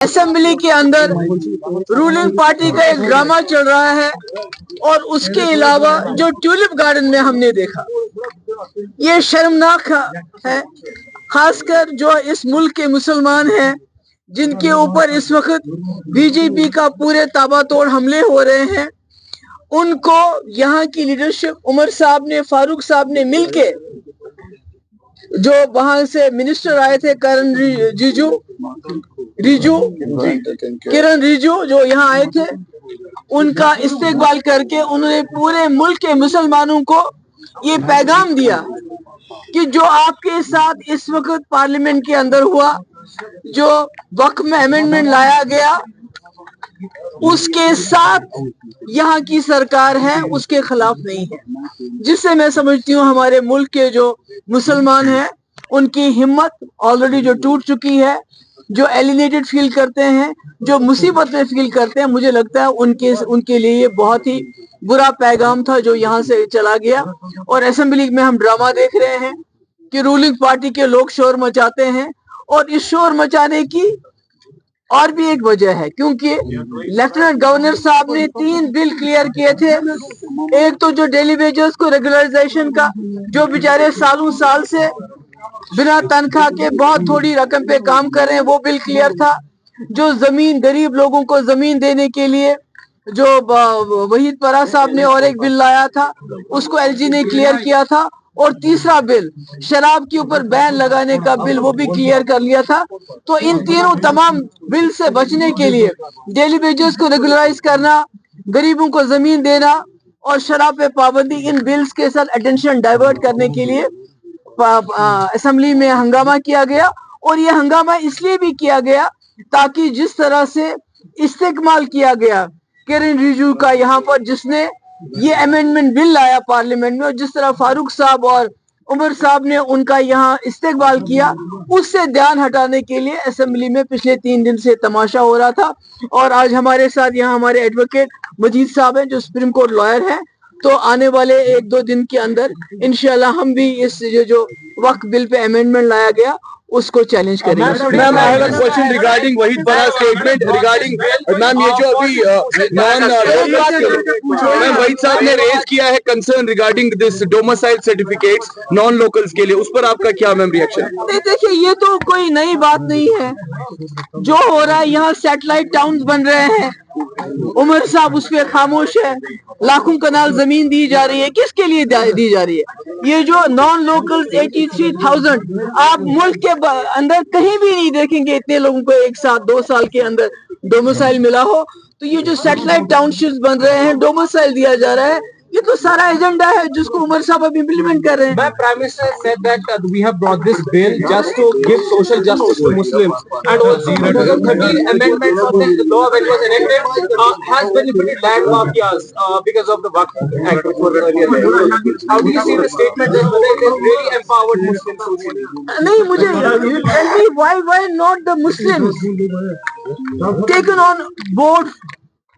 Assembly के अंदर ruling party का एक ड्रामा चल रहा है और उसके अलावा जो ट्यूलिप गार्डन में हमने देखा ये शर्मनाक है, खासकर जो इस मुल्क के मुसलमान हैं जिनके ऊपर इस वक्त बीजेपी का पूरे ताबड़तोड़ हमले हो रहे हैं। उनको यहाँ की लीडरशिप उमर साहब ने, फारूक साहब ने मिलके, जो वहां से मिनिस्टर आए थे किरण रिजू जो यहाँ आए थे, उनका इस्तेकबाल करके उन्होंने पूरे मुल्क के मुसलमानों को ये पैगाम दिया कि जो आपके साथ इस वक्त पार्लियामेंट के अंदर हुआ, जो वक्फ में अमेंडमेंट लाया गया, उसके साथ यहाँ की सरकार है, उसके खिलाफ नहीं है। जिससे मैं समझती हूँ हमारे मुल्क के जो मुसलमान हैं उनकी हिम्मत ऑलरेडी जो टूट चुकी है, जो एलिनेटेड फील करते हैं, जो मुसीबत में फील करते हैं, मुझे लगता है उनके लिए ये बहुत ही बुरा पैगाम था जो यहाँ से चला गया। और असेंबली में हम ड्रामा देख रहे हैं कि रूलिंग पार्टी के लोग शोर मचाते हैं, और इस शोर मचाने की और भी एक वजह है, क्योंकि लेफ्टिनेंट गवर्नर साहब ने 3 बिल क्लियर किए थे। एक तो जो डेली वेजेस को रेगुलराइजेशन का, जो बेचारे सालों साल से बिना तनख्वाह के बहुत थोड़ी रकम पे काम कर रहे हैं, वो बिल क्लियर था। जो जमीन, गरीब लोगों को जमीन देने के लिए जो वहीद परा साहब ने और एक बिल लाया था, उसको एलजी ने क्लियर किया था। और तीसरा बिल, शराब के ऊपर बैन लगाने का बिल, वो भी क्लियर कर लिया था। तो इन तीनों तमाम बिल से बचने के लिए, डेली वेजेस को रेगुलराइज करना, गरीबों को जमीन देना और शराब पे पाबंदी, इन बिल्स के साथ अटेंशन डाइवर्ट करने के लिए असेंबली में हंगामा किया गया। और ये हंगामा इसलिए भी किया गया ताकि जिस तरह से इस्तेमाल किया गया किरण रिजिजू का यहाँ पर, जिसने ये अमेंडमेंट बिल लाया पार्लियामेंट में, और जिस तरह फारूक साहब और उमर साहब ने उनका यहाँ इस्तेमाल किया, उससे ध्यान हटाने के लिए असेंबली में पिछले 3 दिन से तमाशा हो रहा था। और आज हमारे साथ यहाँ हमारे एडवोकेट मजीद साहब हैं जो सुप्रीम कोर्ट लॉयर हैं। तो आने वाले 1-2 दिन के अंदर इंशाल्लाह हम भी इस जो वक्फ बिल पे अमेंडमेंट लाया गया उसको चैलेंज करेंगे। Ma'am, I have a question regarding Waheed परा स्टेटमेंट रिगार्डिंग, मैम ये जो अभी मैम वहीद साहब ने रेज किया है concern regarding this domicile certificates non locals के लिए, उस पर आपका क्या मैम रिएक्शन? देखिए, ये तो कोई नई बात नहीं है। जो हो रहा है, यहाँ सैटेलाइट टाउन्स बन रहे हैं, उमर साहब उस पर खामोश है। लाखों कनाल जमीन दी जा रही है, किसके लिए दी जा रही है? ये जो नॉन लोकल 83,000, आप मुल्क के अंदर कहीं भी नहीं देखेंगे इतने लोगों को एक साथ 2 साल के अंदर डोमिसाइल मिला हो। तो ये जो सैटेलाइट टाउनशिप्स बन रहे हैं, डोमिसाइल दिया जा रहा है, ये तो सारा एजेंडा है जिसको उमर साहब अब इम्प्लीमेंट कर रहे हैं। My Prime Minister said that we have brought this bill just to give social justice to Muslims, and also 13 amendments of the law when it was enacted has benefited land mafias because of the Waqf Act which was earlier there. How do you see the statement that whether it has really empowered Muslims socially? नहीं, मुझे tell me why not the Muslims taken on board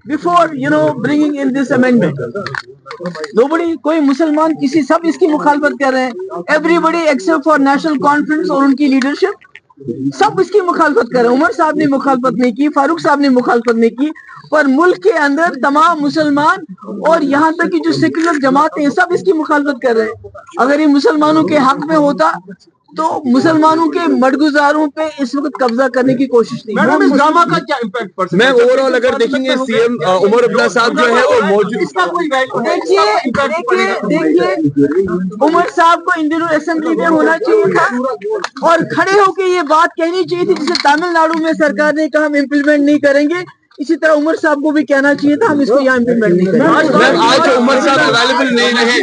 before bringing in this amendment? Nobody, कोई मुसलमान किसी, सब इसकी मुखालफत कर रहे हैं। Everybody except for national conference और उनकी लीडरशिप, सब इसकी मुखालफत कर रहे हैं। उमर साहब ने मुखालफत नहीं की, फारूक साहब ने मुखालफत नहीं की, पर मुल्क के अंदर तमाम मुसलमान और यहाँ तक कि जो सेक्युलर जमातें हैं, सब इसकी मुखालफत कर रहे हैं। अगर ये मुसलमानों के हक में होता तो मुसलमानों के मडगुजारों पे इस वक्त कब्जा करने की कोशिश नहीं। मैडम, इस ड्रामा का क्या इम्पैक्ट पड़ सकता है? मैं ओवरऑल अगर देखेंगे सीएम उमर अब्दुल्ला साहब जो है वो मौजूद, इसका कोई देखिए, उमर साहब को इन दिनों असेंबली में होना चाहिए था और खड़े होकर ये बात कहनी चाहिए थी, जिसे तमिलनाडु में सरकार ने कहा हम इम्प्लीमेंट नहीं करेंगे, इसी तरह उमर साहब को भी कहना चाहिए था हम इसको यहाँ इम्प्लीमेंट नहीं करेंगे। आज उमर साहब अवेलेबल नहीं रहे।